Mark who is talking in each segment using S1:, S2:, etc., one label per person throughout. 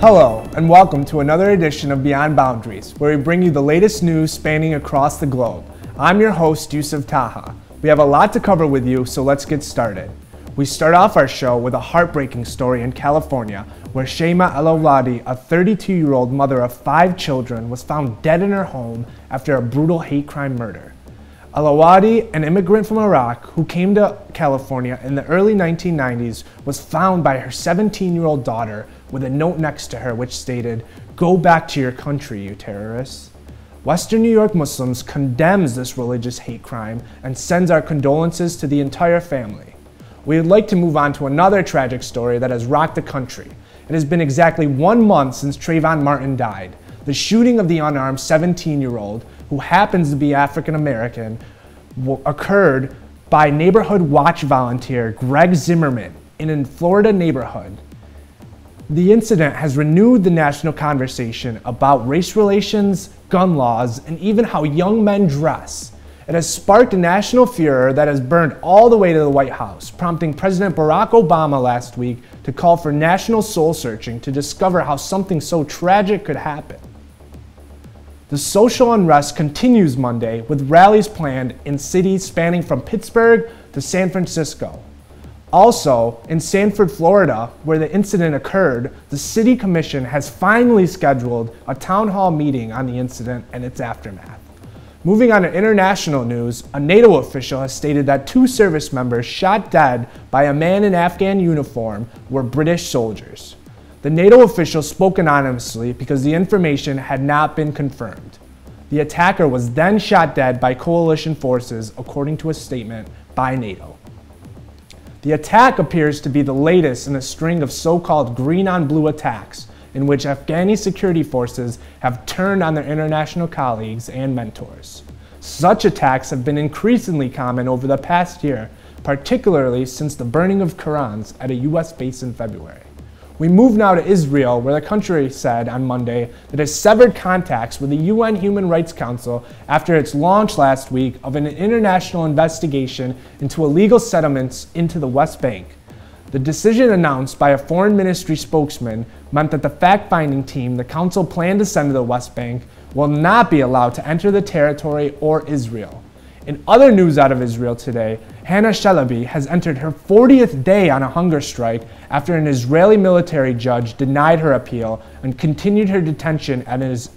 S1: Hello, and welcome to another edition of Beyond Boundaries, where we bring you the latest news spanning across the globe. I'm your host, Yusuf Taha. We have a lot to cover with you, so let's get started. We start off our show with a heartbreaking story in California, where Shaima Alawadi, a 32-year-old mother of 5 children, was found dead in her home after a brutal hate crime murder. Alawadi, an immigrant from Iraq who came to California in the early 1990s, was found by her 17-year-old daughter with a note next to her which stated, "Go back to your country, you terrorists." Western New York Muslims condemns this religious hate crime and sends our condolences to the entire family. We would like to move on to another tragic story that has rocked the country. It has been exactly 1 month since Trayvon Martin died. The shooting of the unarmed 17-year-old, who happens to be African American, occurred by neighborhood watch volunteer Greg Zimmerman in a Florida neighborhood. The incident has renewed the national conversation about race relations, gun laws, and even how young men dress. It has sparked a national furor that has burned all the way to the White House, prompting President Barack Obama last week to call for national soul searching to discover how something so tragic could happen. The social unrest continues Monday with rallies planned in cities spanning from Pittsburgh to San Francisco. Also, in Sanford, Florida, where the incident occurred, the city commission has finally scheduled a town hall meeting on the incident and its aftermath. Moving on to international news, a NATO official has stated that 2 service members shot dead by a man in Afghan uniform were British soldiers. The NATO official spoke anonymously because the information had not been confirmed. The attacker was then shot dead by coalition forces, according to a statement by NATO. The attack appears to be the latest in a string of so-called green-on-blue attacks in which Afghani security forces have turned on their international colleagues and mentors. Such attacks have been increasingly common over the past year, particularly since the burning of Qurans at a US base in February. We move now to Israel, where the country said on Monday that it severed contacts with the UN Human Rights Council after its launch last week of an international investigation into illegal settlements into the West Bank. The decision announced by a foreign ministry spokesman meant that the fact-finding team the council planned to send to the West Bank will not be allowed to enter the territory or Israel. In other news out of Israel today, Hana Shalabi has entered her 40th day on a hunger strike after an Israeli military judge denied her appeal and continued her detention as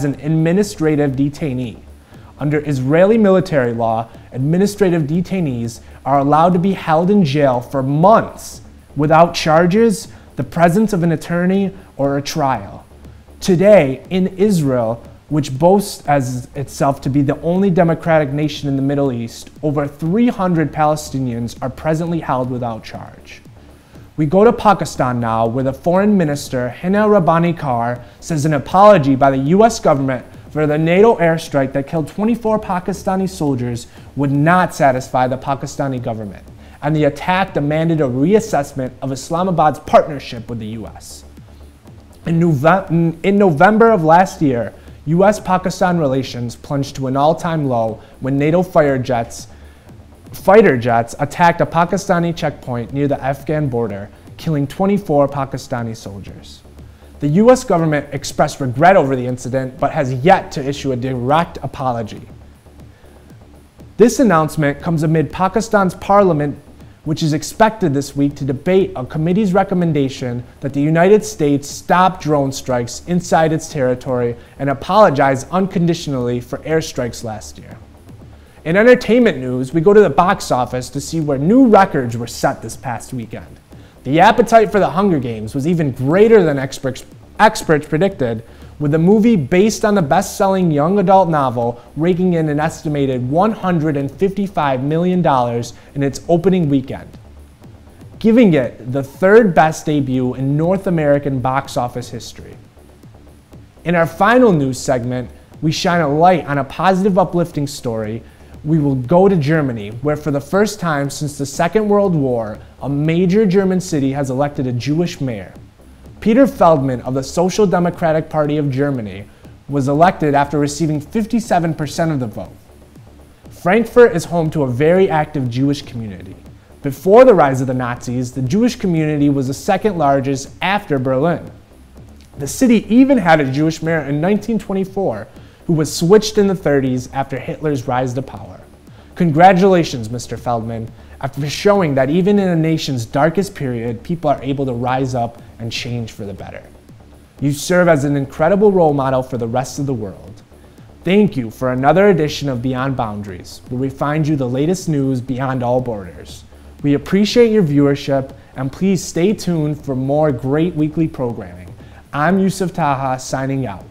S1: an administrative detainee. Under Israeli military law, administrative detainees are allowed to be held in jail for months without charges, the presence of an attorney, or a trial. Today, in Israel, which boasts as itself to be the only democratic nation in the Middle East, over 300 Palestinians are presently held without charge. We go to Pakistan now, where the foreign minister, Hana Shalabi, says an apology by the US government for the NATO airstrike that killed 24 Pakistani soldiers would not satisfy the Pakistani government, and the attack demanded a reassessment of Islamabad's partnership with the US. In November of last year, US-Pakistan relations plunged to an all-time low when NATO fighter jets attacked a Pakistani checkpoint near the Afghan border, killing 24 Pakistani soldiers. The US government expressed regret over the incident, but has yet to issue a direct apology. This announcement comes amid Pakistan's parliament, which is expected this week to debate a committee's recommendation that the United States stop drone strikes inside its territory and apologize unconditionally for airstrikes last year. In entertainment news, we go to the box office to see where new records were set this past weekend. The appetite for the Hunger Games was even greater than experts predicted, with the movie based on the best-selling young adult novel raking in an estimated $155 million in its opening weekend, giving it the 3rd best debut in North American box office history. In our final news segment, we shine a light on a positive, uplifting story. We will go to Germany, where for the first time since the Second World War, a major German city has elected a Jewish mayor. Peter Feldmann of the Social Democratic Party of Germany was elected after receiving 57% of the vote. Frankfurt is home to a very active Jewish community. Before the rise of the Nazis, the Jewish community was the 2nd largest after Berlin. The city even had a Jewish mayor in 1924 who was switched in the 30s after Hitler's rise to power. Congratulations, Mr. Feldmann, after showing that even in a nation's darkest period, people are able to rise up and change for the better. You serve as an incredible role model for the rest of the world. Thank you for another edition of Beyond Boundaries, where we find you the latest news beyond all borders. We appreciate your viewership, and please stay tuned for more great weekly programming. I'm Yusuf Taha, signing out.